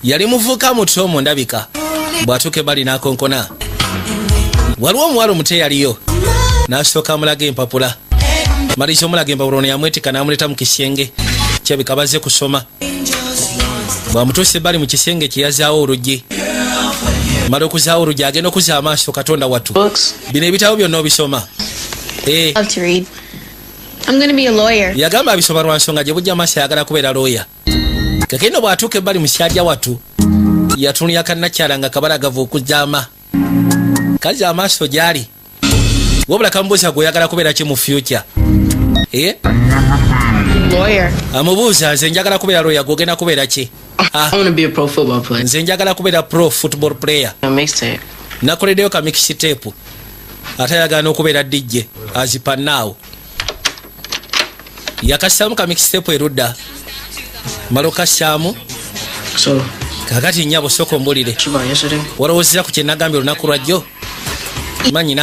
yali muvuka mutomo ndabika bwatuke bali nakonkona waliwo omuwala omute yaliyo nasooka amulaga empapula maliisa omulaga empapula ono yamwetika namuleta mu kisenge kyabika baze kusoma bwamutuuse bali mu kisenge kyeyazaawo oluggi mala okuzaawo oluggi agenda okuzza amaaso katonda wattu bino ebitabo byonna obisoma yagamba abisoma lwa nsonga gye bujja amaaso ayagala kubeera looya kakeno bwatuuka ebbali mu kyalya wattu yatunulya kannakyala nga kabalagavu okuzaama kaza amaaso gyali wabula kamubuuza gweoyagala kubeera ki mu future amubuuza nze njagala kubeera looya gwogenda kubeera ki nze njagala kubeera pro football player nakoleddeyo ka mixtape ate ayagala n'okubeera DJ azipanaawo yakassamu ka mixtape erudda malo kassaamu kakati nnyabo sooka ombulire walowoozera ku kye nagambye olunaku lwajjo manyina